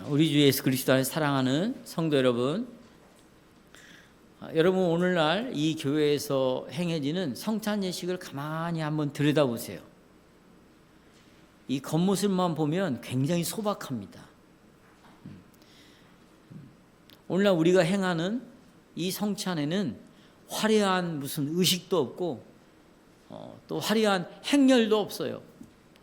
우리 주 예수 그리스도 안에 사랑하는 성도 여러분, 여러분 오늘날 이 교회에서 행해지는 성찬 예식을 가만히 한번 들여다보세요. 이 겉모습만 보면 굉장히 소박합니다. 오늘날 우리가 행하는 이 성찬에는 화려한 무슨 의식도 없고 또 화려한 행렬도 없어요.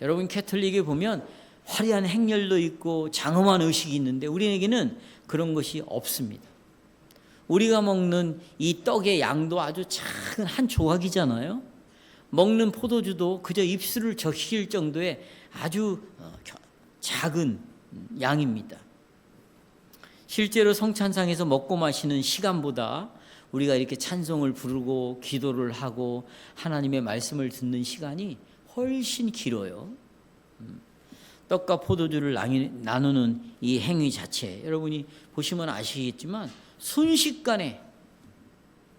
여러분 캐톨릭에 보면 화려한 행렬도 있고 장엄한 의식이 있는데 우리에게는 그런 것이 없습니다. 우리가 먹는 이 떡의 양도 아주 작은 한 조각이잖아요. 먹는 포도주도 그저 입술을 적실 정도의 아주 작은 양입니다. 실제로 성찬상에서 먹고 마시는 시간보다 우리가 이렇게 찬송을 부르고 기도를 하고 하나님의 말씀을 듣는 시간이 훨씬 길어요. 떡과 포도주를 나누는 이 행위 자체, 여러분이 보시면 아시겠지만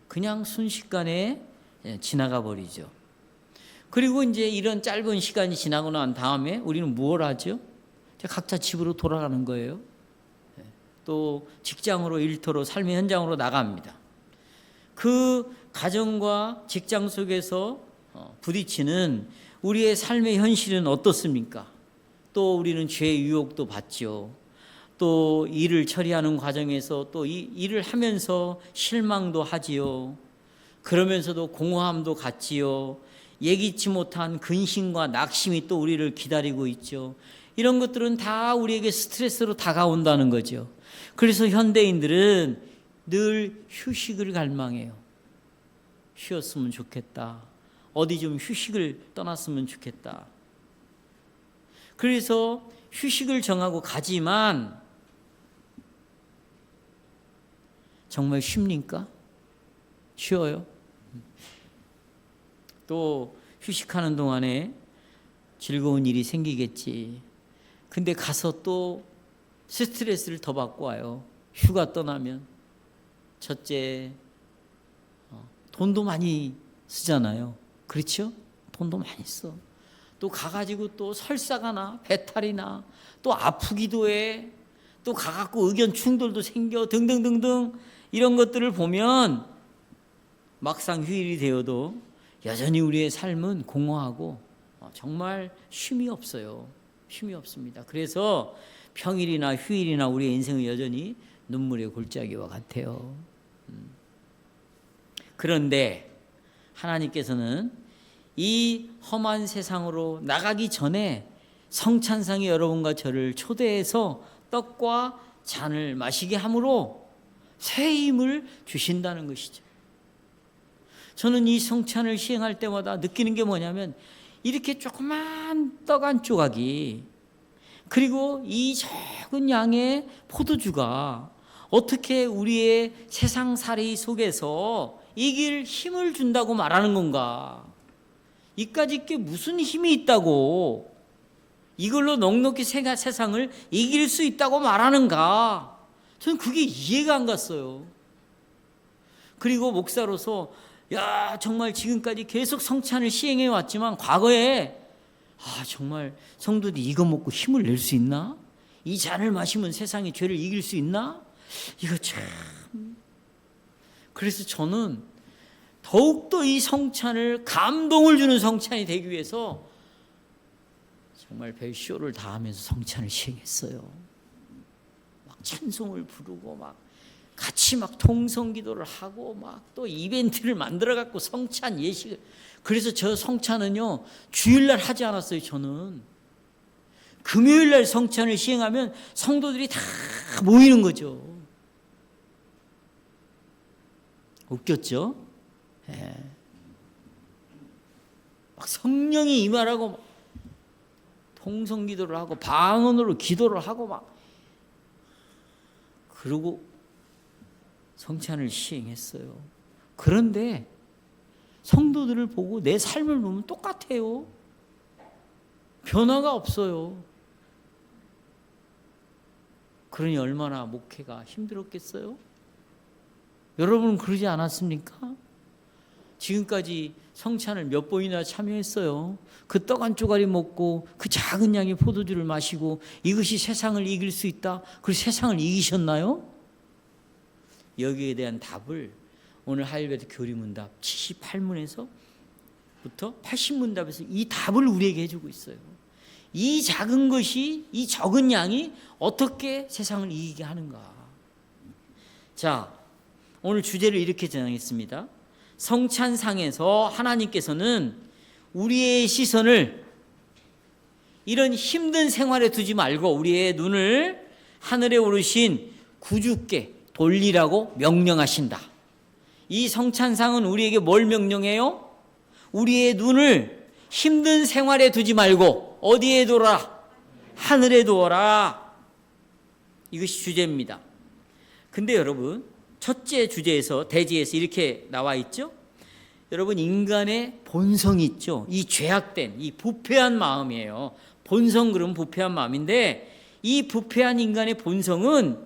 그냥 순식간에 지나가 버리죠. 그리고 이제 이런 짧은 시간이 지나고 난 다음에 우리는 무엇을 하죠? 각자 집으로 돌아가는 거예요. 또 직장으로, 일터로, 삶의 현장으로 나갑니다. 그 가정과 직장 속에서 부딪히는 우리의 삶의 현실은 어떻습니까? 또 우리는 죄의 유혹도 받죠. 또 일을 처리하는 과정에서 또 일을 하면서 실망도 하지요. 그러면서도 공허함도 갖지요. 예기치 못한 근심과 낙심이 또 우리를 기다리고 있죠. 이런 것들은 다 우리에게 스트레스로 다가온다는 거죠. 그래서 현대인들은 늘 휴식을 갈망해요. 쉬었으면 좋겠다. 어디 좀 휴식을 떠났으면 좋겠다. 그래서 휴식을 정하고 가지만 정말 쉽니까? 쉬어요? 또 휴식하는 동안에 즐거운 일이 생기겠지. 근데 가서 또 스트레스를 더 받고 와요. 휴가 떠나면. 첫째, 돈도 많이 쓰잖아요. 그렇죠? 돈도 많이 써. 또 가가지고 또 설사가 나, 배탈이 나, 또 아프기도 해, 또 가갖고 의견 충돌도 생겨 등등등등. 이런 것들을 보면 막상 휴일이 되어도 여전히 우리의 삶은 공허하고 정말 쉼이 없어요. 쉼이 없습니다. 그래서 평일이나 휴일이나 우리의 인생은 여전히 눈물의 골짜기와 같아요. 그런데 하나님께서는 이 험한 세상으로 나가기 전에 성찬상에 여러분과 저를 초대해서 떡과 잔을 마시게 함으로 새 힘을 주신다는 것이죠. 저는 이 성찬을 시행할 때마다 느끼는 게 뭐냐면 이렇게 조그만 떡 한 조각이 그리고 이 적은 양의 포도주가 어떻게 우리의 세상살이 속에서 이길 힘을 준다고 말하는 건가? 이까짓 게 무슨 힘이 있다고 이걸로 넉넉히 세상을 이길 수 있다고 말하는가? 저는 그게 이해가 안 갔어요. 그리고 목사로서 정말 지금까지 계속 성찬을 시행해 왔지만 과거에 정말 성도들이 이거 먹고 힘을 낼 수 있나? 이 잔을 마시면 세상의 죄를 이길 수 있나? 이거 참. 그래서 저는 더욱더 이 성찬을 감동을 주는 성찬이 되기 위해서 정말 별쇼를 다하면서 성찬을 시행했어요. 막 찬송을 부르고 막 같이 막 통성기도를 하고 막 또 이벤트를 만들어 갖고 성찬 예식을. 그래서 저 성찬은요 주일날 하지 않았어요. 저는 금요일날 성찬을 시행하면 성도들이 다 모이는 거죠. 웃겼죠? 막 성령이 임하라고 막 통성기도를 하고 방언으로 기도를 하고 막 그러고 성찬을 시행했어요. 그런데 성도들을 보고 내 삶을 보면 똑같아요. 변화가 없어요. 그러니 얼마나 목회가 힘들었겠어요? 여러분은 그러지 않았습니까? 지금까지 성찬을 몇 번이나 참여했어요. 그 떡 한 쪼가리 먹고 그 작은 양의 포도주를 마시고 이것이 세상을 이길 수 있다. 그리고 세상을 이기셨나요? 여기에 대한 답을 오늘 하일베드 교리문답 78문에서부터 80문답에서 이 답을 우리에게 해주고 있어요. 이 작은 것이, 이 적은 양이 어떻게 세상을 이기게 하는가. 자, 오늘 주제를 이렇게 정했습니다. 성찬상에서 하나님께서는 우리의 시선을 이런 힘든 생활에 두지 말고 우리의 눈을 하늘에 오르신 구주께 돌리라고 명령하신다. 이 성찬상은 우리에게 뭘 명령해요? 우리의 눈을 힘든 생활에 두지 말고 어디에 둬라? 하늘에 두어라. 이것이 주제입니다. 근데 여러분, 첫째 주제에서 대지에서 이렇게 나와 있죠. 여러분, 인간의 본성이 있죠. 이 죄악된, 이 부패한 마음이에요. 본성, 그러면 부패한 마음인데 이 부패한 인간의 본성은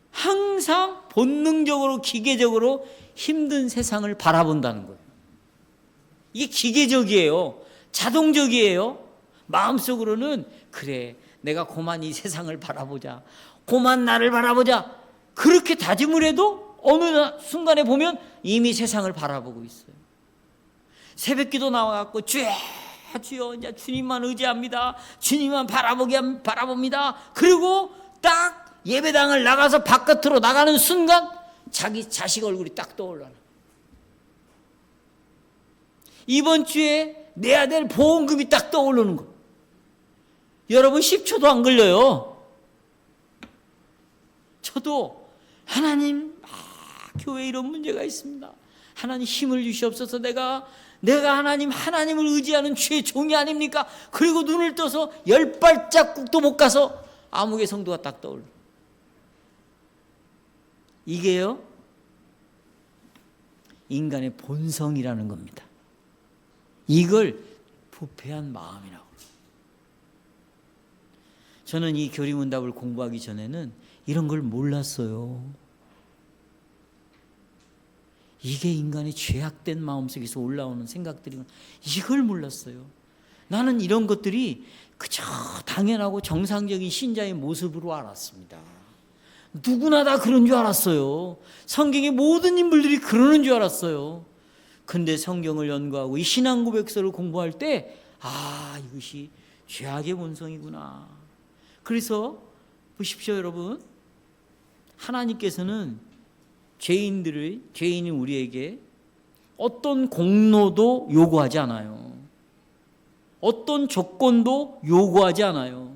항상 본능적으로 기계적으로 힘든 세상을 바라본다는 거예요. 이게 기계적이에요. 자동적이에요. 마음속으로는 그래, 내가 고만 이 세상을 바라보자, 고만 나를 바라보자, 그렇게 다짐을 해도 어느 순간에 보면 이미 세상을 바라보고 있어요. 새벽기도 나와갖고 주여 이제 주님만 의지합니다, 주님만 바라봅니다. 그리고 딱 예배당을 나가서 바깥으로 나가는 순간 자기 자식 얼굴이 딱 떠올라요. 이번 주에 내야 될 보험금이 딱 떠오르는 거. 여러분, 10초도 안 걸려요. 저도 하나님, 교회에 이런 문제가 있습니다. 하나님 힘을 주시옵소서. 내가 하나님을 의지하는 주의 종이 아닙니까? 그리고 눈을 떠서 10발자국도 못 가서 아무개 성도가 딱 떠올려. 이게요, 인간의 본성이라는 겁니다. 이걸 부패한 마음이라고. 저는 이 교리문답을 공부하기 전에는 이런 걸 몰랐어요. 이게 인간의 죄악된 마음속에서 올라오는 생각들이, 이걸 몰랐어요. 나는 이런 것들이 그저 당연하고 정상적인 신자의 모습으로 알았습니다. 누구나 다 그런 줄 알았어요. 성경의 모든 인물들이 그러는 줄 알았어요. 근데 성경을 연구하고 이 신앙 고백서를 공부할 때 이것이 죄악의 본성이구나. 그래서 보십시오, 여러분. 하나님께서는 죄인인 우리에게 어떤 공로도 요구하지 않아요. 어떤 조건도 요구하지 않아요.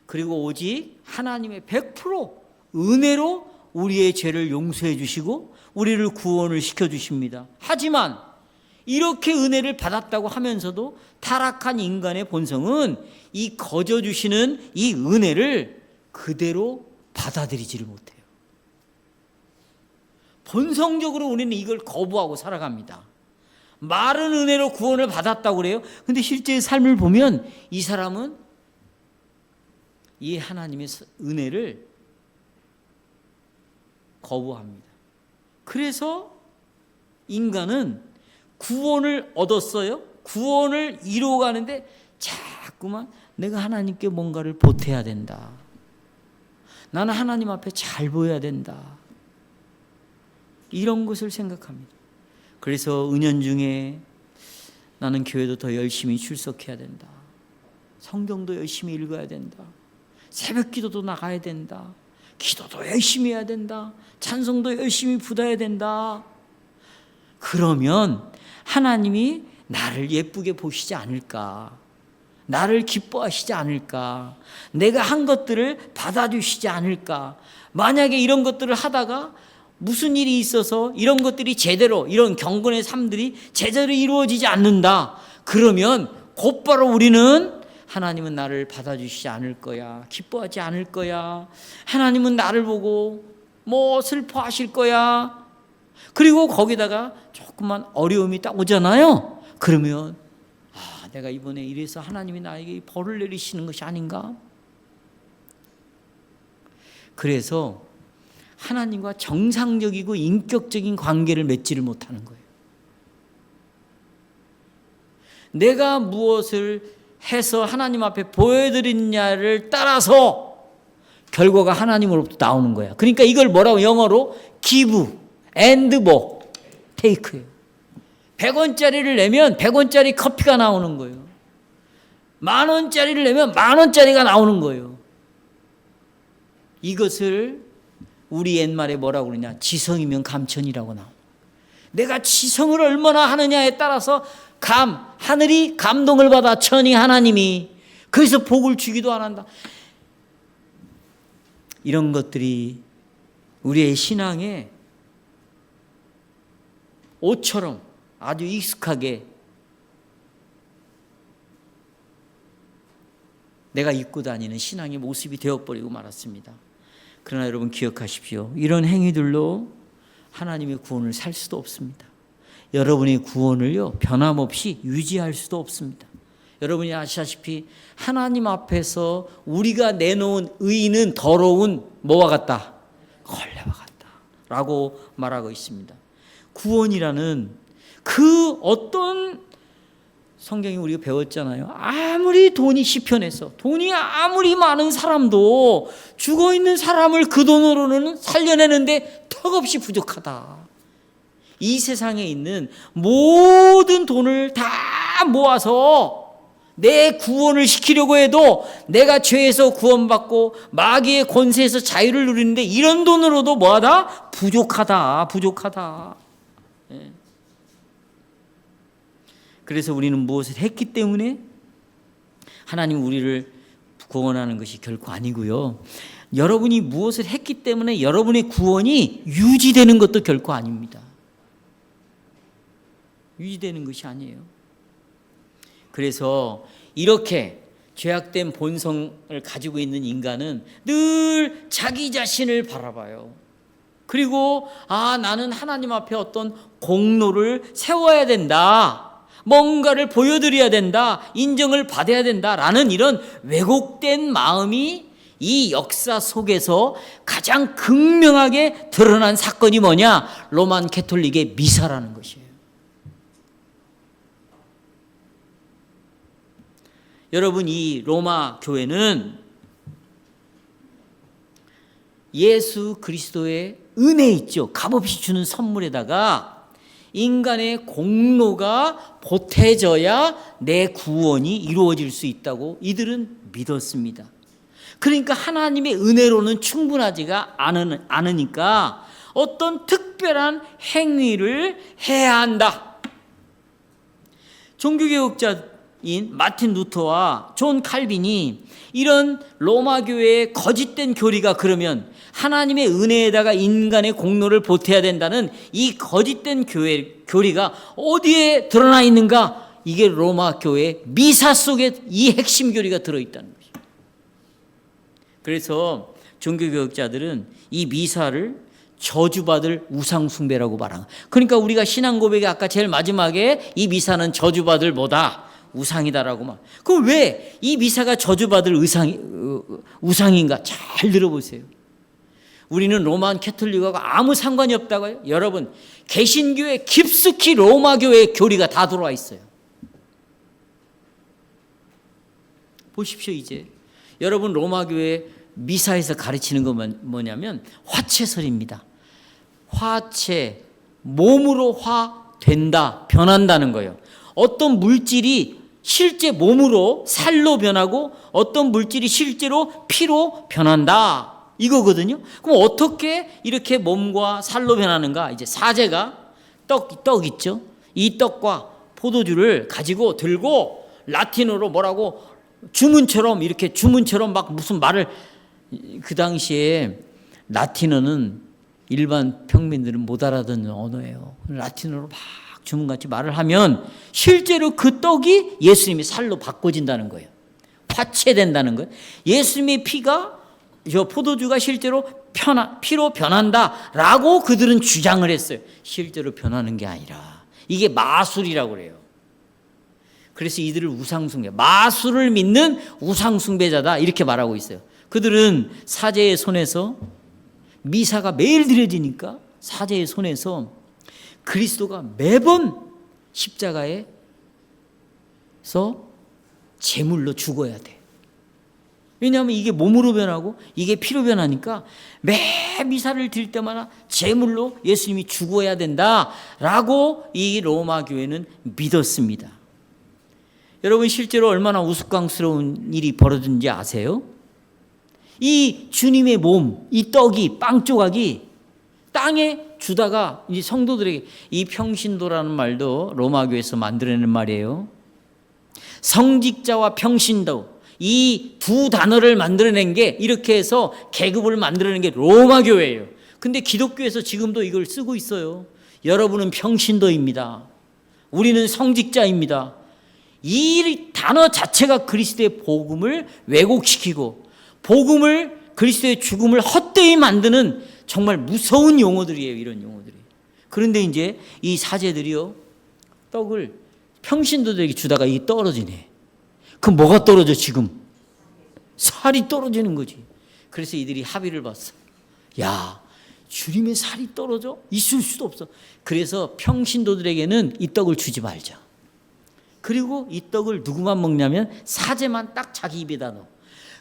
그리고 오직 하나님의 100% 은혜로 우리의 죄를 용서해 주시고 우리를 구원을 시켜 주십니다. 하지만 이렇게 은혜를 받았다고 하면서도 타락한 인간의 본성은 이 거저 주시는 이 은혜를 그대로 받아들이지를 못해요. 본성적으로 우리는 이걸 거부하고 살아갑니다. 말은 은혜로 구원을 받았다고 그래요. 근데 실제 삶을 보면 이 사람은 이 하나님의 은혜를 거부합니다. 그래서 인간은 구원을 얻었어요. 구원을 이루어가는데 자꾸만 내가 하나님께 뭔가를 보태야 된다. 나는 하나님 앞에 잘 보여야 된다. 이런 것을 생각합니다. 그래서 은연중에 나는 교회도 더 열심히 출석해야 된다. 성경도 열심히 읽어야 된다. 새벽 기도도 나가야 된다. 기도도 열심히 해야 된다. 찬송도 열심히 부다야 된다. 그러면 하나님이 나를 예쁘게 보시지 않을까? 나를 기뻐하시지 않을까? 내가 한 것들을 받아주시지 않을까? 만약에 이런 것들을 하다가 무슨 일이 있어서 이런 것들이 제대로, 이런 경건의 삶들이 제대로 이루어지지 않는다. 그러면 곧바로 우리는 하나님은 나를 받아주시지 않을 거야. 기뻐하지 않을 거야. 하나님은 나를 보고 슬퍼하실 거야. 그리고 거기다가 조금만 어려움이 딱 오잖아요. 그러면 내가 이번에 이래서 하나님이 나에게 벌을 내리시는 것이 아닌가? 그래서 하나님과 정상적이고 인격적인 관계를 맺지를 못하는 거예요. 내가 무엇을 해서 하나님 앞에 보여드리느냐를 따라서 결과가 하나님으로부터 나오는 거야. 그러니까 이걸 뭐라고 영어로 give and 뭐 take예요. 100원짜리를 내면 100원짜리 커피가 나오는 거예요. 10,000원짜리를 내면 10,000원짜리가 나오는 거예요. 이것을 우리 옛말에 뭐라고 그러냐, 지성이면 감천이라고 나옵니다. 내가 지성을 얼마나 하느냐에 따라서 하늘이 감동을 받아 천이 하나님이 그래서 복을 주기도 안 한다. 이런 것들이 우리의 신앙에 옷처럼 아주 익숙하게 내가 입고 다니는 신앙의 모습이 되어버리고 말았습니다. 그러나 여러분 기억하십시오. 이런 행위들로 하나님의 구원을 살 수도 없습니다. 여러분의 구원을요 변함없이 유지할 수도 없습니다. 여러분이 아시다시피 하나님 앞에서 우리가 내놓은 의는 더러운 뭐와 같다? 걸레와 같다 라고 말하고 있습니다. 구원이라는 그 어떤 성경이 우리가 배웠잖아요. 아무리 돈이 시편에서 돈이 아무리 많은 사람도 죽어있는 사람을 그 돈으로는 살려내는데 턱없이 부족하다. 이 세상에 있는 모든 돈을 다 모아서 내 구원을 시키려고 해도 내가 죄에서 구원받고 마귀의 권세에서 자유를 누리는데 이런 돈으로도 뭐하다? 부족하다. 예. 그래서 우리는 무엇을 했기 때문에 하나님 우리를 구원하는 것이 결코 아니고요. 여러분이 무엇을 했기 때문에 여러분의 구원이 유지되는 것도 결코 아닙니다. 유지되는 것이 아니에요. 그래서 이렇게 죄악된 본성을 가지고 있는 인간은 늘 자기 자신을 바라봐요. 그리고 나는 하나님 앞에 어떤 공로를 세워야 된다. 뭔가를 보여드려야 된다. 인정을 받아야 된다라는 이런 왜곡된 마음이 이 역사 속에서 가장 극명하게 드러난 사건이 뭐냐? 로만 캐톨릭의 미사라는 것이에요. 여러분, 이 로마 교회는 예수 그리스도의 은혜 있죠. 값없이 주는 선물에다가 인간의 공로가 보태져야 내 구원이 이루어질 수 있다고 이들은 믿었습니다. 그러니까 하나님의 은혜로는 충분하지가 않으니까 어떤 특별한 행위를 해야 한다. 종교개혁자인 마틴 루터와 존 칼빈이 이런 로마 교회의 거짓된 교리가 그러면 하나님의 은혜에다가 인간의 공로를 보태야 된다는 이 거짓된 교리가 어디에 드러나 있는가? 이게 로마 교회 미사 속에 이 핵심 교리가 들어있다는 것이죠. 그래서 종교개혁자들은 이 미사를 저주받을 우상숭배라고 말하는 거예요. 그러니까 우리가 신앙 고백에 아까 제일 마지막에 이 미사는 저주받을 뭐다? 우상이다라고 말. 그럼 왜 이 미사가 저주받을 우상인가? 잘 들어보세요. 우리는 로만 캐톨릭하고 아무 상관이 없다고요? 여러분, 개신교에 깊숙이 로마교회의 교리가 다 들어와 있어요. 보십시오. 이제 여러분, 로마교회 미사에서 가르치는 건 뭐냐면 화채설입니다. 화채, 몸으로 화된다, 변한다는 거예요. 어떤 물질이 실제 몸으로 살로 변하고 어떤 물질이 실제로 피로 변한다, 이거거든요. 그럼 어떻게 이렇게 몸과 살로 변하는가? 이제 사제가 떡 있죠. 이 떡과 포도주를 가지고 들고 라틴어로 뭐라고 주문처럼 막 무슨 말을, 그 당시에 라틴어는 일반 평민들은 못 알아듣는 언어예요. 라틴어로 막 주문같이 말을 하면 실제로 그 떡이 예수님의 살로 바꿔진다는 거예요. 화채된다는 거예요. 예수님의 피가, 저 포도주가 실제로 피로 변한다라고 그들은 주장을 했어요. 실제로 변하는 게 아니라 이게 마술이라고 그래요. 그래서 이들을 우상숭배, 마술을 믿는 우상숭배자다 이렇게 말하고 있어요. 그들은 사제의 손에서, 미사가 매일 드려지니까 사제의 손에서 그리스도가 매번 십자가에 제물로 죽어야 돼. 왜냐하면 이게 몸으로 변하고 이게 피로 변하니까 매 미사를 드릴 때마다 제물로 예수님이 죽어야 된다라고 이 로마 교회는 믿었습니다. 여러분 실제로 얼마나 우스꽝스러운 일이 벌어진지 아세요? 이 주님의 몸, 이 떡이 빵 조각이 땅에 주다가 이제 성도들에게, 이 평신도라는 말도 로마 교회에서 만들어낸 말이에요. 성직자와 평신도, 이 두 단어를 만들어낸 게, 이렇게 해서 계급을 만들어낸 게 로마 교회예요. 근데 기독교에서 지금도 이걸 쓰고 있어요. 여러분은 평신도입니다. 우리는 성직자입니다. 이 단어 자체가 그리스도의 복음을 왜곡시키고 복음을, 그리스도의 죽음을 헛되이 만드는 정말 무서운 용어들이에요. 이런 용어들이. 그런데 이제 이 사제들이요, 떡을 평신도들에게 주다가 이게 떨어지네. 그럼 뭐가 떨어져? 지금 살이 떨어지는 거지. 그래서 이들이 합의를 봤어. 야, 주님의 살이 떨어져? 있을 수도 없어. 그래서 평신도들에게는 이 떡을 주지 말자. 그리고 이 떡을 누구만 먹냐면 사제만 딱 자기 입에다 넣어.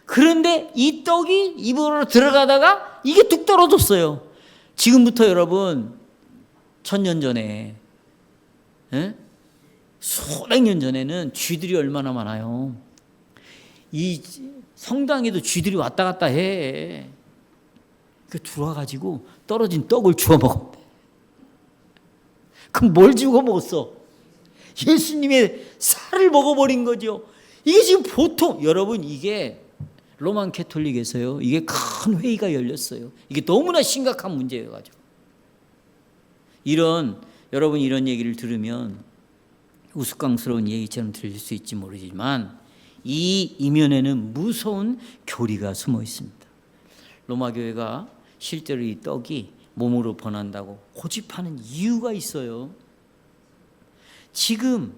그런데 이 떡이 입으로 들어가다가 이게 뚝 떨어졌어요. 지금부터 여러분 1000년 전에, 수백 년 전에는 쥐들이 얼마나 많아요. 이 성당에도 쥐들이 왔다 갔다 해. 그 들어와가지고 떨어진 떡을 주워 먹었대. 그럼 뭘 주워 먹었어? 예수님의 살을 먹어버린 거죠. 이게 지금 보통, 여러분 이게 로만 캐톨릭에서요, 이게 큰 회의가 열렸어요. 이게 너무나 심각한 문제여가지고. 여러분 이런 얘기를 들으면 우스꽝스러운 얘기처럼 들릴 수 있지 모르지만 이 이면에는 무서운 교리가 숨어 있습니다. 로마 교회가 실제로 이 떡이 몸으로 번한다고 고집하는 이유가 있어요. 지금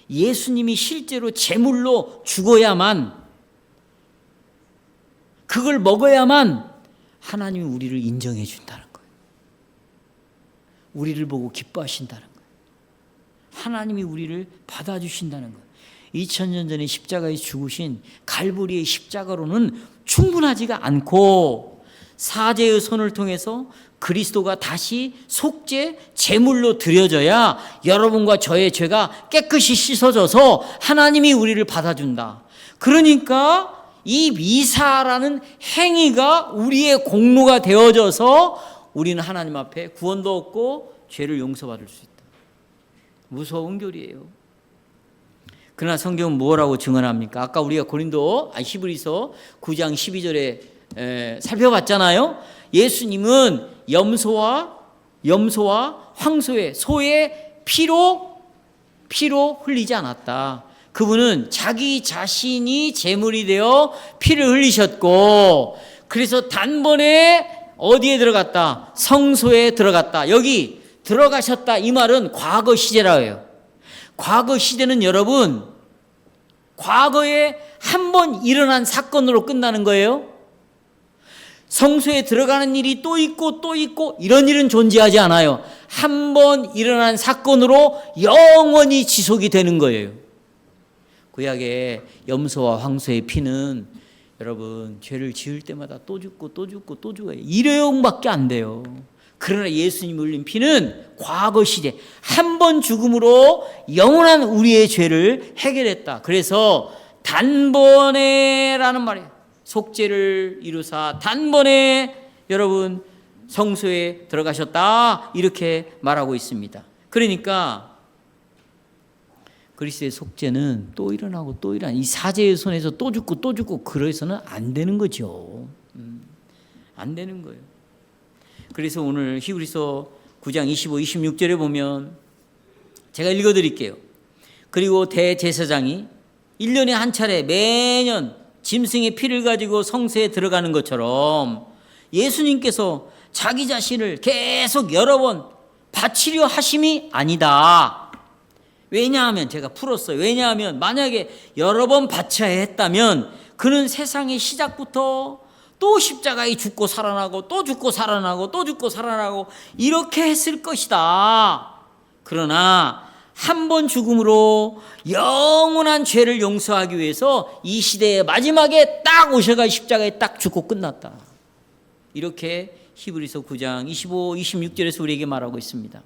예수님이 실제로 제물로 죽어야만, 그걸 먹어야만 하나님이 우리를 인정해 준다는 거예요. 우리를 보고 기뻐하신다는 거예요. 하나님이 우리를 받아주신다는 거예요. 2000년 전에 십자가에 죽으신 갈보리의 십자가로는 충분하지가 않고 사제의 손을 통해서 그리스도가 다시 속죄 제물로 드려져야 여러분과 저의 죄가 깨끗이 씻어져서 하나님이 우리를 받아준다. 그러니까 이 미사라는 행위가 우리의 공로가 되어져서 우리는 하나님 앞에 구원도 얻고 죄를 용서받을 수 있다. 무서운 교리예요. 그러나 성경은 뭐라고 증언합니까? 아까 우리가 히브리서 9장 12절에 살펴봤잖아요. 예수님은 염소와 황소의, 소의 피로 흘리지 않았다. 그분은 자기 자신이 제물이 되어 피를 흘리셨고, 그래서 단번에 어디에 들어갔다? 성소에 들어갔다. 여기 들어가셨다, 이 말은 과거 시제라고 해요. 과거 시대는 여러분, 과거에 한 번 일어난 사건으로 끝나는 거예요. 성소에 들어가는 일이 또 있고 또 있고 이런 일은 존재하지 않아요. 한 번 일어난 사건으로 영원히 지속이 되는 거예요. 구약의 염소와 황소의 피는 여러분 죄를 지을 때마다 또 죽고 또 죽고 또 죽어요. 일회용밖에 안 돼요. 그러나 예수님이 흘린 피는 과거 시대 한 번 죽음으로 영원한 우리의 죄를 해결했다. 그래서 단번에라는 말이에요. 속죄를 이루사 단번에 여러분 성소에 들어가셨다, 이렇게 말하고 있습니다. 그러니까 그리스도의 속죄는 또 일어나고 또 일어나고, 이 사제의 손에서 또 죽고 또 죽고 그래서는 안 되는 거죠. 안 되는 거예요. 그래서 오늘 히브리서 9장 25, 26절에 보면 제가 읽어드릴게요. 그리고 대제사장이 1년에 한 차례 매년 짐승의 피를 가지고 성소에 들어가는 것처럼 예수님께서 자기 자신을 계속 여러 번 바치려 하심이 아니다. 왜냐하면 제가 풀었어요. 왜냐하면 만약에 여러 번 바쳐야 했다면 그는 세상의 시작부터 또 십자가에 죽고 살아나고 또 죽고 살아나고 또 죽고 살아나고 이렇게 했을 것이다. 그러나 한 번 죽음으로 영원한 죄를 용서하기 위해서 이 시대의 마지막에 딱 오셔가 십자가에 딱 죽고 끝났다. 이렇게 히브리서 9장 25, 26절에서 우리에게 말하고 있습니다.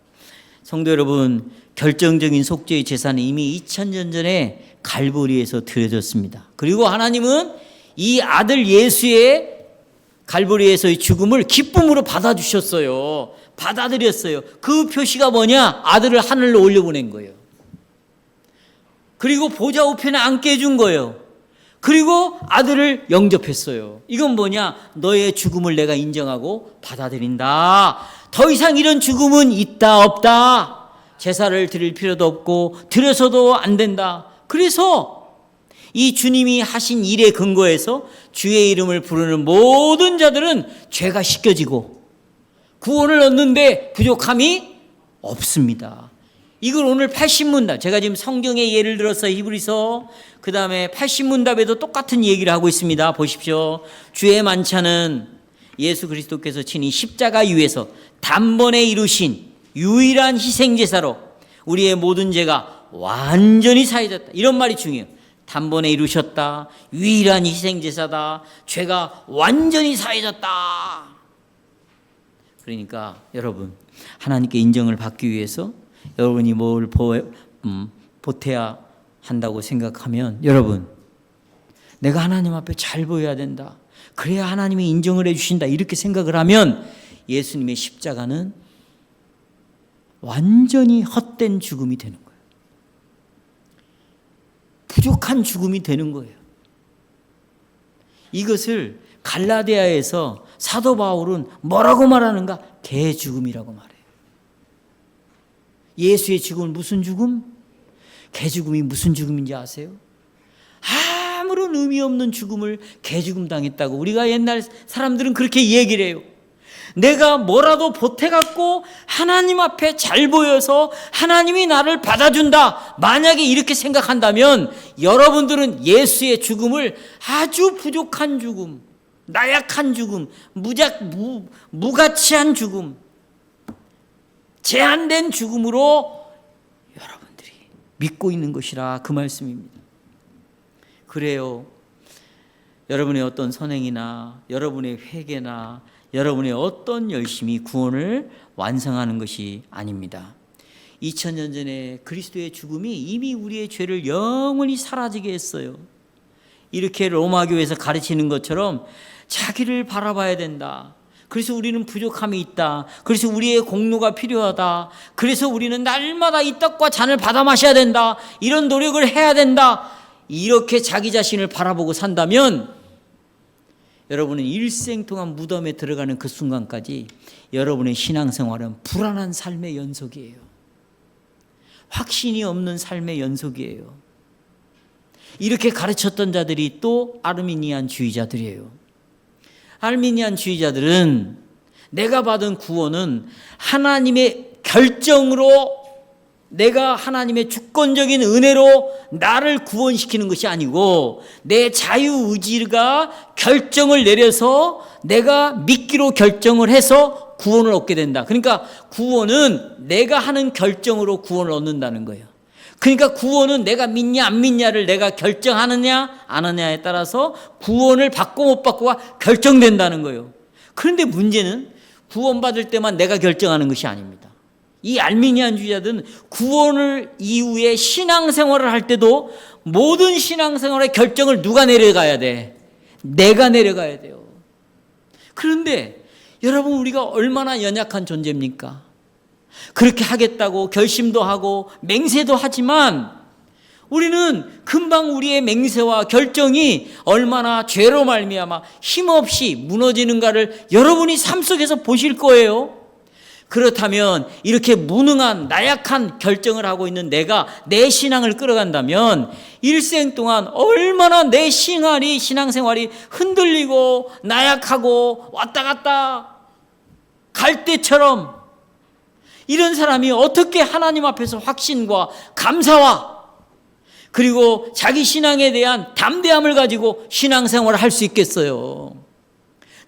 성도 여러분, 결정적인 속죄의 제사는 이미 2000년 전에 갈보리에서 드려졌습니다. 그리고 하나님은 이 아들 예수의 갈보리에서의 죽음을 기쁨으로 받아주셨어요. 받아들였어요. 그 표시가 뭐냐? 아들을 하늘로 올려보낸 거예요. 그리고 보좌 우편에 앉게 해준 거예요. 그리고 아들을 영접했어요. 이건 뭐냐? 너의 죽음을 내가 인정하고 받아들인다. 더 이상 이런 죽음은 있다 없다. 제사를 드릴 필요도 없고 드려서도 안 된다. 그래서 이 주님이 하신 일에 근거해서 주의 이름을 부르는 모든 자들은 죄가 씻겨지고 구원을 얻는데 부족함이 없습니다. 이걸 오늘 80문답, 제가 지금 성경의 예를 들어서 히브리서, 그 다음에 80문답에도 똑같은 얘기를 하고 있습니다. 보십시오. 주의 만찬은 예수 그리스도께서 친히 십자가 위에서 단번에 이루신 유일한 희생제사로 우리의 모든 죄가 완전히 사해졌다. 이런 말이 중요해요. 단번에 이루셨다. 유일한 희생제사다. 죄가 완전히 사해졌다. 그러니까 여러분, 하나님께 인정을 받기 위해서 여러분이 뭘 보태야 한다고 생각하면, 여러분, 내가 하나님 앞에 잘 보여야 된다. 그래야 하나님이 인정을 해주신다. 이렇게 생각을 하면 예수님의 십자가는 완전히 헛된 죽음이 되는 거예요. 부족한 죽음이 되는 거예요. 이것을 갈라디아에서 사도 바울은 뭐라고 말하는가? 개 죽음이라고 말해요. 예수의 죽음은 무슨 죽음? 개 죽음이 무슨 죽음인지 아세요? 아무런 의미 없는 죽음을 개 죽음 당했다고 우리가 옛날 사람들은 그렇게 얘기를 해요. 내가 뭐라도 보태갖고 하나님 앞에 잘 보여서 하나님이 나를 받아준다. 만약에 이렇게 생각한다면 여러분들은 예수의 죽음을 아주 부족한 죽음, 나약한 죽음, 무가치한 죽음, 제한된 죽음으로 여러분들이 믿고 있는 것이라 그 말씀입니다. 그래요. 여러분의 어떤 선행이나 여러분의 회개나 여러분의 어떤 열심이 구원을 완성하는 것이 아닙니다. 2000년 전에 그리스도의 죽음이 이미 우리의 죄를 영원히 사라지게 했어요. 이렇게 로마교에서 가르치는 것처럼 자기를 바라봐야 된다. 그래서 우리는 부족함이 있다. 그래서 우리의 공로가 필요하다. 그래서 우리는 날마다 이 떡과 잔을 받아 마셔야 된다. 이런 노력을 해야 된다. 이렇게 자기 자신을 바라보고 산다면 여러분은 일생 동안 무덤에 들어가는 그 순간까지 여러분의 신앙생활은 불안한 삶의 연속이에요. 확신이 없는 삶의 연속이에요. 이렇게 가르쳤던 자들이 또 아르미니안주의자들이에요. 아르미니안주의자들은 내가 받은 구원은 하나님의 결정으로, 내가 하나님의 주권적인 은혜로 나를 구원시키는 것이 아니고 내 자유의지가 결정을 내려서 내가 믿기로 결정을 해서 구원을 얻게 된다. 그러니까 구원은 내가 하는 결정으로 구원을 얻는다는 거예요. 그러니까 구원은 내가 믿냐 안 믿냐를 내가 결정하느냐 안 하느냐에 따라서 구원을 받고 못 받고가 결정된다는 거예요. 그런데 문제는 구원받을 때만 내가 결정하는 것이 아닙니다. 이 알미니안주의자들은 구원을 이후에 신앙생활을 할 때도 모든 신앙생활의 결정을 누가 내려가야 돼? 내가 내려가야 돼요. 그런데 여러분, 우리가 얼마나 연약한 존재입니까? 그렇게 하겠다고 결심도 하고 맹세도 하지만 우리는 금방 우리의 맹세와 결정이 얼마나 죄로 말미암아 힘없이 무너지는가를 여러분이 삶 속에서 보실 거예요. 그렇다면 이렇게 무능한 나약한 결정을 하고 있는 내가 내 신앙을 끌어간다면 일생 동안 얼마나 내 신앙생활이 흔들리고 나약하고 왔다 갔다 갈 때처럼, 이런 사람이 어떻게 하나님 앞에서 확신과 감사와 그리고 자기 신앙에 대한 담대함을 가지고 신앙생활을 할 수 있겠어요?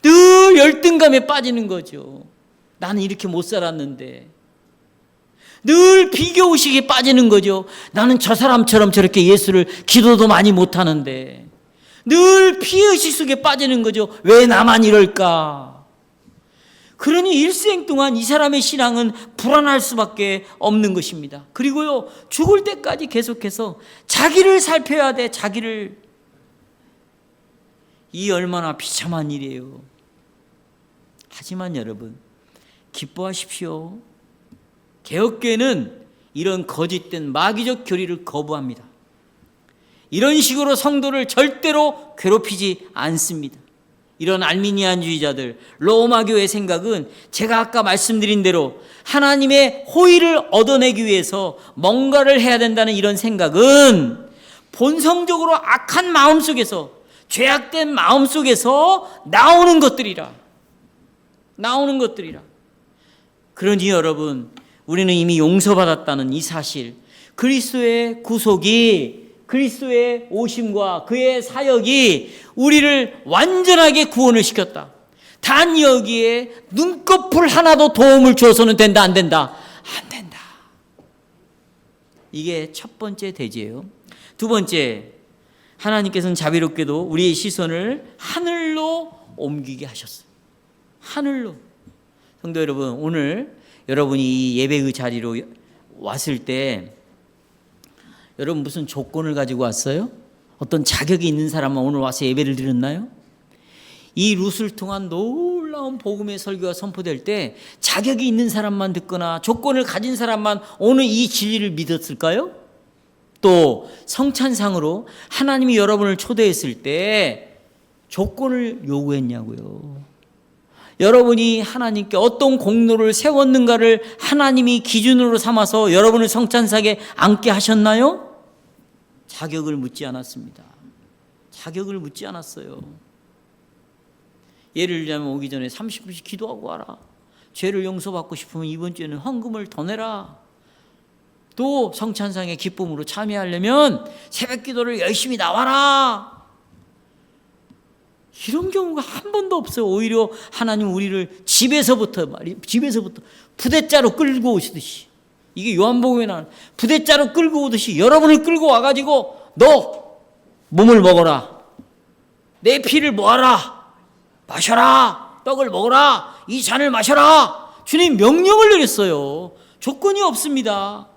늘 열등감에 빠지는 거죠. 나는 이렇게 못 살았는데, 늘 비교의식에 빠지는 거죠. 나는 저 사람처럼 저렇게 예수를 기도도 많이 못하는데. 늘 피의식 속에 빠지는 거죠. 왜 나만 이럴까? 그러니 일생 동안 이 사람의 신앙은 불안할 수밖에 없는 것입니다. 그리고요, 죽을 때까지 계속해서 자기를 살펴야 돼, 자기를. 이 얼마나 비참한 일이에요. 하지만 여러분, 기뻐하십시오. 개혁교회는 이런 거짓된 마귀적 교리를 거부합니다. 이런 식으로 성도를 절대로 괴롭히지 않습니다. 이런 알미니안주의자들, 로마교의 생각은 제가 아까 말씀드린 대로 하나님의 호의를 얻어내기 위해서 뭔가를 해야 된다는 이런 생각은 본성적으로 악한 마음 속에서, 죄악된 마음 속에서 나오는 것들이라. 그러니 여러분, 우리는 이미 용서받았다는 이 사실, 그리스도의 구속이, 그리스도의 오심과 그의 사역이 우리를 완전하게 구원을 시켰다. 단 여기에 눈꺼풀 하나도 도움을 줘서는 된다, 안 된다? 안 된다. 이게 첫 번째 대지예요. 두 번째, 하나님께서는 자비롭게도 우리의 시선을 하늘로 옮기게 하셨어요. 하늘로. 성도 여러분, 오늘 여러분이 이 예배의 자리로 왔을 때 여러분 무슨 조건을 가지고 왔어요? 어떤 자격이 있는 사람만 오늘 와서 예배를 드렸나요? 이 룻을 통한 놀라운 복음의 설교가 선포될 때 자격이 있는 사람만 듣거나 조건을 가진 사람만 오늘 이 진리를 믿었을까요? 또 성찬상으로 하나님이 여러분을 초대했을 때 조건을 요구했냐고요. 여러분이 하나님께 어떤 공로를 세웠는가를 하나님이 기준으로 삼아서 여러분을 성찬상에 앉게 하셨나요? 자격을 묻지 않았습니다. 자격을 묻지 않았어요. 예를 들자면 오기 전에 30분씩 기도하고 와라. 죄를 용서받고 싶으면 이번 주에는 헌금을 더 내라. 또 성찬상의 기쁨으로 참여하려면 새벽 기도를 열심히 나와라. 이런 경우가 한 번도 없어요. 오히려 하나님 우리를 집에서부터 부대짜로 끌고 오시듯이, 이게 요한복음에 나오는 부대짜로 끌고 오듯이 여러분을 끌고 와가지고 너 몸을 먹어라, 내 피를 모아라, 마셔라, 떡을 먹어라, 이 잔을 마셔라. 주님 명령을 내렸어요. 조건이 없습니다.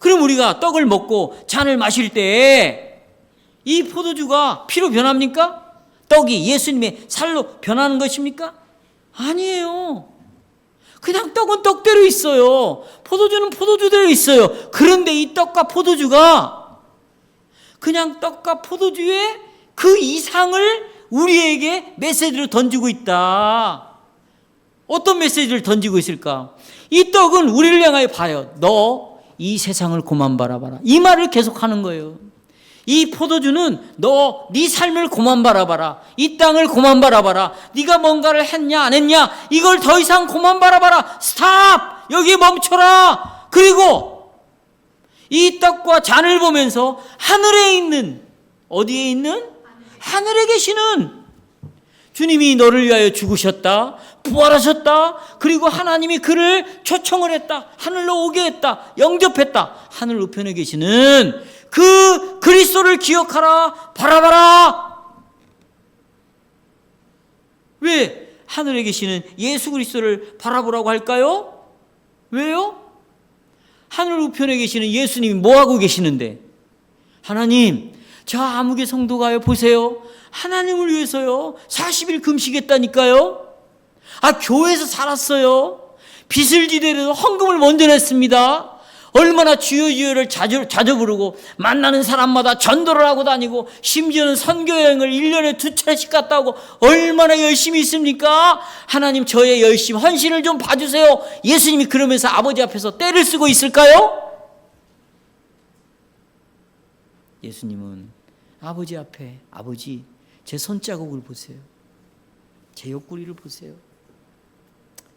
그럼 우리가 떡을 먹고 잔을 마실 때 이 포도주가 피로 변합니까? 떡이 예수님의 살로 변하는 것입니까? 아니에요. 그냥 떡은 떡대로 있어요. 포도주는 포도주대로 있어요. 그런데 이 떡과 포도주가 그냥 떡과 포도주의 그 이상을 우리에게 메시지로 던지고 있다. 어떤 메시지를 던지고 있을까? 이 떡은 우리를 향하여 봐요. 너 이 세상을 고만 바라봐라. 이 말을 계속하는 거예요. 이 포도주는 너 네 삶을 고만 바라봐라. 이 땅을 고만 바라봐라. 네가 뭔가를 했냐 안 했냐 이걸 더 이상 고만 바라봐라. 스탑! 여기 멈춰라. 그리고 이 떡과 잔을 보면서 하늘에 있는, 어디에 있는? 하늘에 계시는 주님이 너를 위하여 죽으셨다, 부활하셨다, 그리고 하나님이 그를 초청을 했다, 하늘로 오게 했다, 영접했다. 하늘 우편에 계시는 그 그리스도를 기억하라, 바라봐라. 왜 하늘에 계시는 예수 그리스도를 바라보라고 할까요? 왜요? 하늘 우편에 계시는 예수님이 뭐하고 계시는데? 하나님, 저 아무개 성도가요, 보세요. 하나님을 위해서요 40일 금식했다니까요. 교회에서 살았어요. 빚을 지대로 헌금을 먼저 냈습니다. 얼마나 주여 주여를 자주 부르고 만나는 사람마다 전도를 하고 다니고 심지어는 선교여행을 1년에 2차례씩 갔다 오고 얼마나 열심히 있습니까? 하나님, 저의 열심 헌신을 좀 봐주세요. 예수님이 그러면서 아버지 앞에서 떼를 쓰고 있을까요? 예수님은 아버지 앞에, 아버지 제 손자국을 보세요. 제 옆구리를 보세요.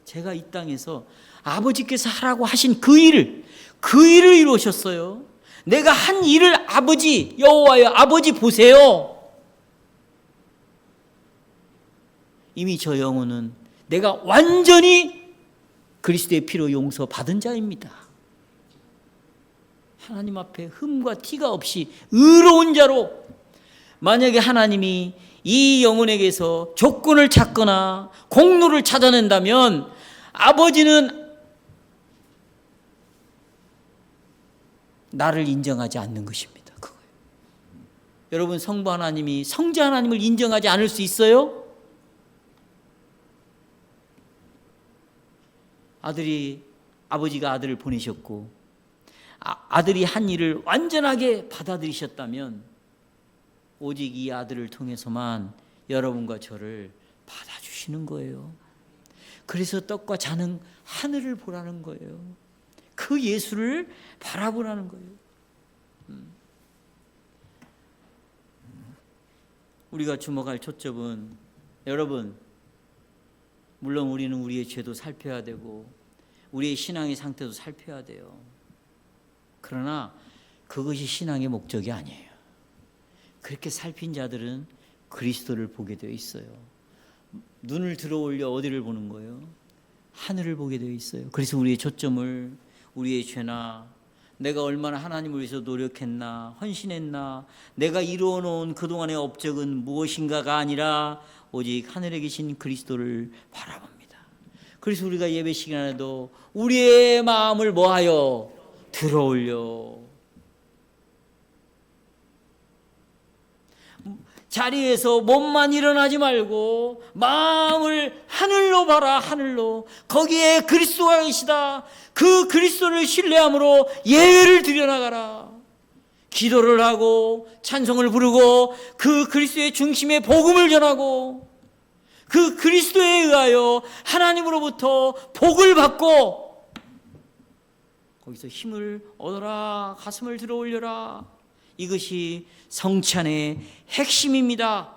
제가 이 땅에서 아버지께서 하라고 하신 그 일을 이루셨어요. 내가 한 일을 아버지, 여호와여 아버지 보세요. 이미 저 영혼은 내가 완전히 그리스도의 피로 용서받은 자입니다. 하나님 앞에 흠과 티가 없이 의로운 자로, 만약에 하나님이 이 영혼에게서 조건을 찾거나 공로를 찾아낸다면 아버지는 나를 인정하지 않는 것입니다. 그거예요. 여러분, 성부 하나님이 성자 하나님을 인정하지 않을 수 있어요? 아버지가 아들을 보내셨고 아들이 한 일을 완전하게 받아들이셨다면 오직 이 아들을 통해서만 여러분과 저를 받아주시는 거예요. 그래서 떡과 잔은 하늘을 보라는 거예요. 그 예수를 바라보라는 거예요. 우리가 주목할 초점은, 여러분, 물론 우리는 우리의 죄도 살펴야 되고 우리의 신앙의 상태도 살펴야 돼요. 그러나 그것이 신앙의 목적이 아니에요. 그렇게 살핀 자들은 그리스도를 보게 되어 있어요. 눈을 들어 올려 어디를 보는 거예요? 하늘을 보게 되어 있어요. 그래서 우리의 초점을 우리의 죄나 내가 얼마나 하나님을 위해서 노력했나, 헌신했나, 내가 이루어 놓은 그동안의 업적은 무엇인가가 아니라 오직 하늘에 계신 그리스도를 바라봅니다. 그래서 우리가 예배 시간에도 우리의 마음을 뭐하여? 들어 올려. 자리에서 몸만 일어나지 말고 마음을 하늘로 봐라. 하늘로. 거기에 그리스도가 계시다. 그 그리스도를 신뢰함으로 예배를 드려나가라. 기도를 하고 찬송을 부르고 그 그리스도의 중심에 복음을 전하고 그 그리스도에 의하여 하나님으로부터 복을 받고 거기서 힘을 얻어라. 가슴을 들어 올려라. 이것이 성찬의 핵심입니다.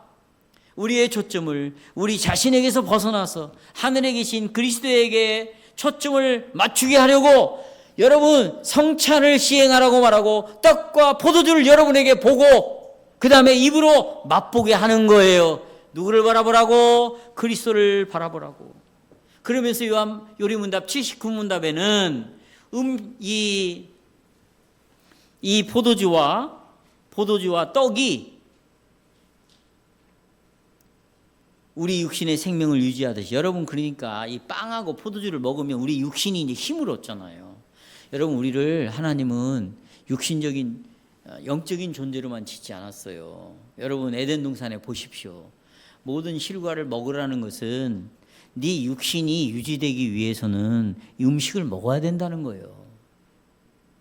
우리의 초점을 우리 자신에게서 벗어나서 하늘에 계신 그리스도에게 초점을 맞추게 하려고 여러분 성찬을 시행하라고 말하고 떡과 포도주를 여러분에게 보고 그 다음에 입으로 맛보게 하는 거예요. 누구를 바라보라고? 그리스도를 바라보라고. 그러면서 요리문답 79문답에는 이 포도주와 떡이 우리 육신의 생명을 유지하듯이, 여러분, 그러니까 이 빵하고 포도주를 먹으면 우리 육신이 이제 힘을 얻잖아요. 여러분, 우리를 하나님은 육신적인 영적인 존재로만 짓지 않았어요. 여러분, 에덴 동산에 보십시오. 모든 실과를 먹으라는 것은 네 육신이 유지되기 위해서는 음식을 먹어야 된다는 거예요.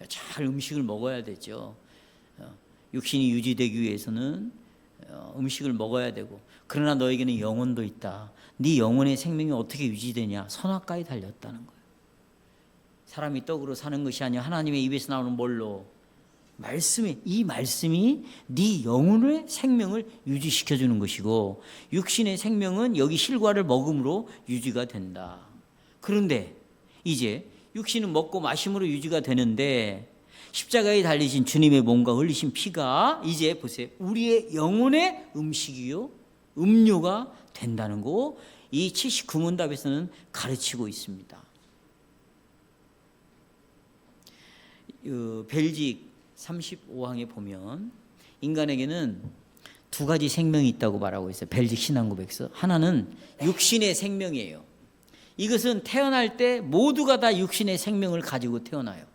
잘 음식을 먹어야 되죠. 육신이 유지되기 위해서는 음식을 먹어야 되고, 그러나 너에게는 영혼도 있다. 네 영혼의 생명이 어떻게 유지되냐? 선악과에 달렸다는 거예요. 사람이 떡으로 사는 것이 아니라 하나님의 입에서 나오는 뭘로? 이 말씀이 네 영혼의 생명을 유지시켜주는 것이고, 육신의 생명은 여기 실과를 먹음으로 유지가 된다. 그런데 이제 육신은 먹고 마심으로 유지가 되는데 십자가에 달리신 주님의 몸과 흘리신 피가 이제 보세요. 우리의 영혼의 음식이요 음료가 된다는 거, 이 79문답에서는 가르치고 있습니다. 벨직 35항에 보면 인간에게는 두 가지 생명이 있다고 말하고 있어요. 벨직 신앙고백서. 하나는 육신의 생명이에요. 이것은 태어날 때 모두가 다 육신의 생명을 가지고 태어나요.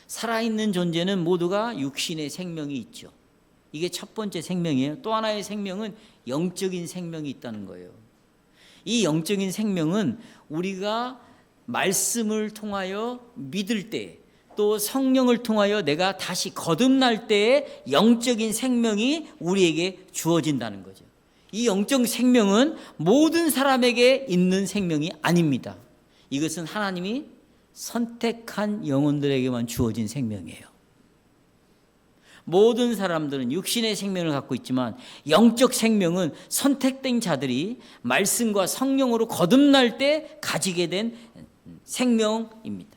살아있는 존재는 모두가 육신의 생명이 있죠. 이게 첫 번째 생명이에요. 또 하나의 생명은 영적인 생명이 있다는 거예요. 이 영적인 생명은 우리가 말씀을 통하여 믿을 때, 또 성령을 통하여 내가 다시 거듭날 때의 영적인 생명이 우리에게 주어진다는 거죠. 이 영적 생명은 모든 사람에게 있는 생명이 아닙니다. 이것은 하나님이 선택한 영혼들에게만 주어진 생명이에요. 모든 사람들은 육신의 생명을 갖고 있지만 영적 생명은 선택된 자들이 말씀과 성령으로 거듭날 때 가지게 된 생명입니다.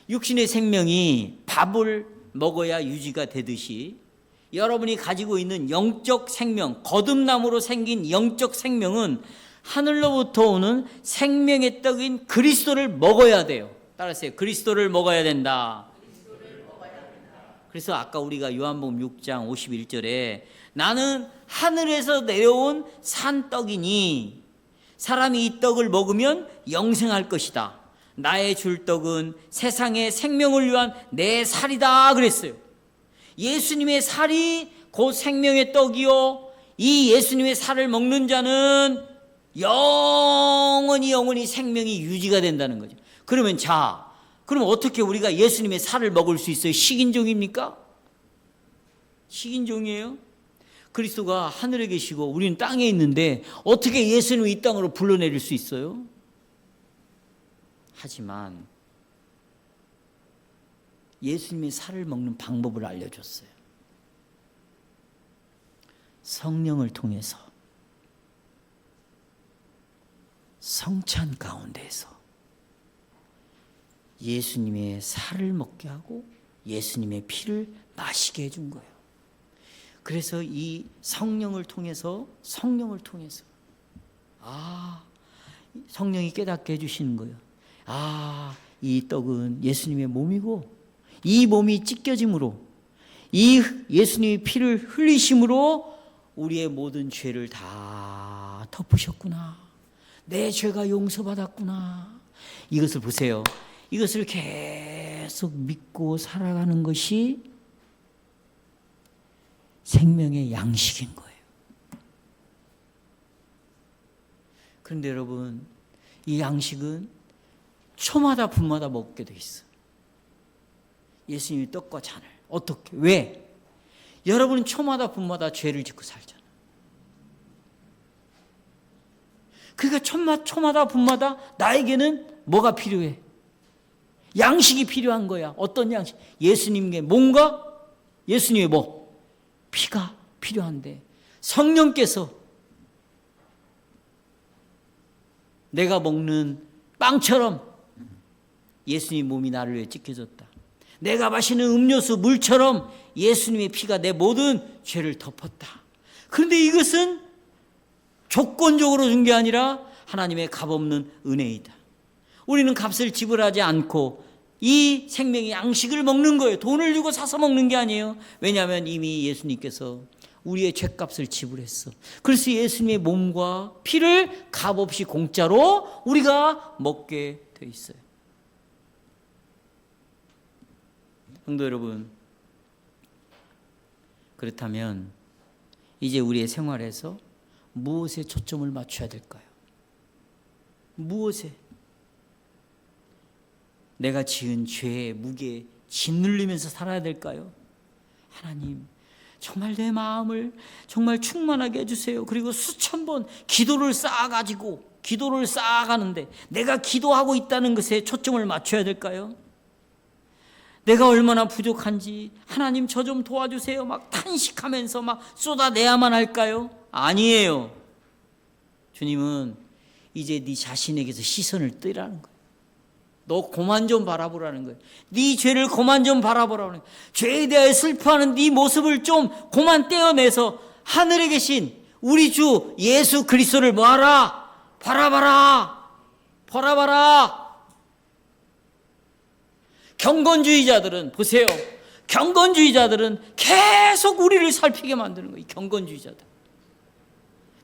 육신의 생명이 밥을 먹어야 유지가 되듯이 여러분이 가지고 있는 영적 생명, 거듭남으로 생긴 영적 생명은 하늘로부터 오는 생명의 떡인 그리스도를 먹어야 돼요. 따라하세요. 그리스도를 먹어야 된다. 그래서 아까 우리가 요한복음 6장 51절에 나는 하늘에서 내려온 산떡이니 사람이 이 떡을 먹으면 영생할 것이다. 나의 줄 떡은 세상의 생명을 위한 내 살이다 그랬어요. 예수님의 살이 곧 생명의 떡이요, 이 예수님의 살을 먹는 자는 영원히 생명이 유지가 된다는 거죠. 그러면 그럼 어떻게 우리가 예수님의 살을 먹을 수 있어요? 식인종입니까? 식인종이에요? 그리스도가 하늘에 계시고 우리는 땅에 있는데 어떻게 예수님을 이 땅으로 불러내릴 수 있어요? 하지만 예수님의 살을 먹는 방법을 알려줬어요. 성령을 통해서, 성찬 가운데에서 예수님의 살을 먹게 하고 예수님의 피를 마시게 해준 거예요. 그래서 이 성령을 통해서 성령이 깨닫게 해주시는 거예요. 이 떡은 예수님의 몸이고 이 몸이 찢겨짐으로, 이 예수님의 피를 흘리심으로 우리의 모든 죄를 다 덮으셨구나. 내 죄가 용서받았구나. 이것을 보세요. 이것을 계속 믿고 살아가는 것이 생명의 양식인 거예요. 그런데 여러분, 이 양식은 초마다 분마다 먹게 돼 있어. 예수님의 떡과 잔을. 어떻게? 왜? 여러분은 초마다 분마다 죄를 짓고 살잖아. 그러니까 초마다 분마다 나에게는 뭐가 필요해? 양식이 필요한 거야. 어떤 양식? 예수님의 몸과 예수님의 피가 필요한데, 성령께서 내가 먹는 빵처럼 예수님 몸이 나를 위해 찢겨졌다. 내가 마시는 음료수 물처럼 예수님의 피가 내 모든 죄를 덮었다. 그런데 이것은 조건적으로 준 게 아니라 하나님의 값없는 은혜이다. 우리는 값을 지불하지 않고 이 생명의 양식을 먹는 거예요. 돈을 주고 사서 먹는 게 아니에요. 왜냐하면 이미 예수님께서 우리의 죄값을 지불했어. 그래서 예수님의 몸과 피를 값없이 공짜로 우리가 먹게 돼 있어요. 성도 여러분, 그렇다면 이제 우리의 생활에서 무엇에 초점을 맞춰야 될까요? 무엇에? 내가 지은 죄의 무게에 짓눌리면서 살아야 될까요? 하나님, 정말 내 마음을 정말 충만하게 해주세요. 그리고 수천 번 기도를 쌓아가는데 내가 기도하고 있다는 것에 초점을 맞춰야 될까요? 내가 얼마나 부족한지 하나님 저 좀 도와주세요 막 탄식하면서 막 쏟아내야만 할까요? 아니에요. 주님은 이제 네 자신에게서 시선을 떼라는 거예요. 너 그만 좀 바라보라는 거예요. 네 죄를 그만 좀 바라보라는 거예요. 죄에 대하여 슬퍼하는 네 모습을 좀 그만 떼어내서 하늘에 계신 우리 주 예수 그리스도를 뭐하라? 바라봐라. 경건주의자들은 보세요. 경건주의자들은 계속 우리를 살피게 만드는 거예요. 경건주의자들.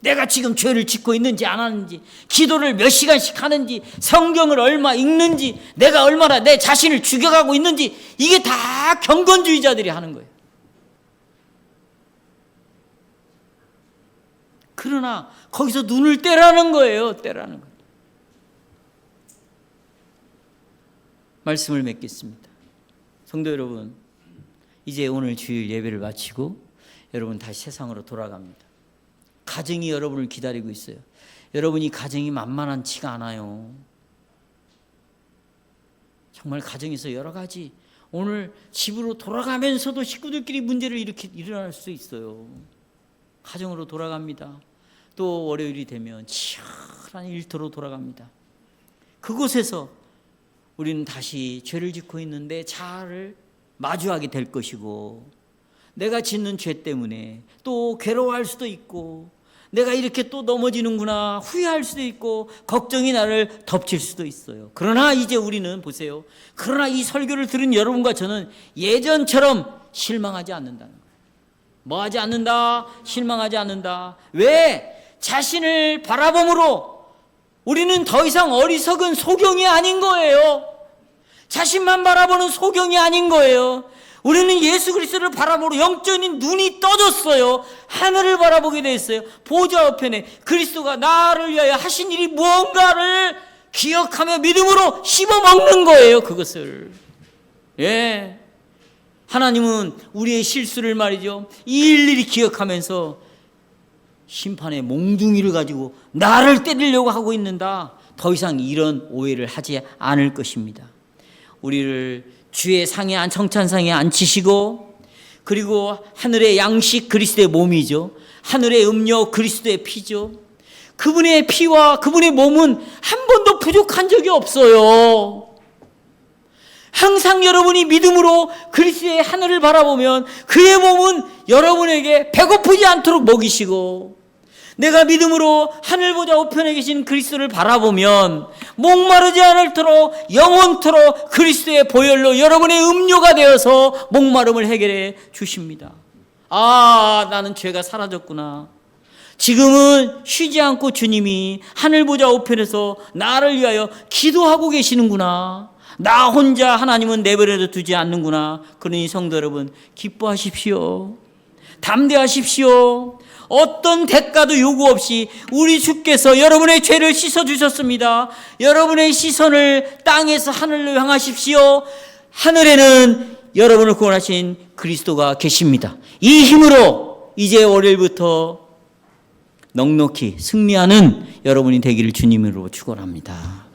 내가 지금 죄를 짓고 있는지 안 하는지, 기도를 몇 시간씩 하는지, 성경을 얼마 읽는지, 내가 얼마나 내 자신을 죽여가고 있는지, 이게 다 경건주의자들이 하는 거예요. 그러나 거기서 눈을 떼라는 거예요. 말씀을 맺겠습니다. 성도 여러분, 이제 오늘 주일 예배를 마치고 여러분 다시 세상으로 돌아갑니다. 가정이 여러분을 기다리고 있어요. 여러분이 가정이 만만치가 않아요. 정말 가정에서 여러 가지, 오늘 집으로 돌아가면서도 식구들끼리 문제를 일어날 수 있어요. 가정으로 돌아갑니다. 또 월요일이 되면 치열한 일터로 돌아갑니다. 그곳에서 우리는 다시 죄를 짓고 있는데 자아를 마주하게 될 것이고, 내가 짓는 죄 때문에 또 괴로워할 수도 있고, 내가 이렇게 또 넘어지는구나 후회할 수도 있고, 걱정이 나를 덮칠 수도 있어요. 그러나 이제 우리는 보세요. 그러나 이 설교를 들은 여러분과 저는 예전처럼 실망하지 않는다는 거예요. 뭐 하지 않는다? 실망하지 않는다. 왜? 자신을 바라봄으로 우리는 더 이상 어리석은 소경이 아닌 거예요. 자신만 바라보는 소경이 아닌 거예요. 우리는 예수 그리스도를 바라보러 영적인 눈이 떠졌어요. 하늘을 바라보게 됐어요. 보좌 우편에 그리스도가 나를 위하여 하신 일이 무언가를 기억하며 믿음으로 씹어먹는 거예요. 그것을. 예. 하나님은 우리의 실수를 말이죠, 일일이 기억하면서 심판의 몽둥이를 가지고 나를 때리려고 하고 있는다. 더 이상 이런 오해를 하지 않을 것입니다. 우리를 주의 상에 정찬상에 앉히시고, 그리고 하늘의 양식 그리스도의 몸이죠, 하늘의 음료 그리스도의 피죠. 그분의 피와 그분의 몸은 한 번도 부족한 적이 없어요. 항상 여러분이 믿음으로 그리스도의 하늘을 바라보면 그의 몸은 여러분에게 배고프지 않도록 먹이시고, 내가 믿음으로 하늘 보좌 우편에 계신 그리스도를 바라보면 목마르지 않도록 영원토록 그리스도의 보혈로 여러분의 음료가 되어서 목마름을 해결해 주십니다. 아, 나는 죄가 사라졌구나. 지금은 쉬지 않고 주님이 하늘 보좌 우편에서 나를 위하여 기도하고 계시는구나. 나 혼자 하나님은 내버려 두지 않는구나. 그러니 성도 여러분, 기뻐하십시오. 담대하십시오. 어떤 대가도 요구 없이 우리 주께서 여러분의 죄를 씻어주셨습니다. 여러분의 시선을 땅에서 하늘로 향하십시오. 하늘에는 여러분을 구원하신 그리스도가 계십니다. 이 힘으로 이제 월요일부터 넉넉히 승리하는 여러분이 되기를 주님으로 축원합니다.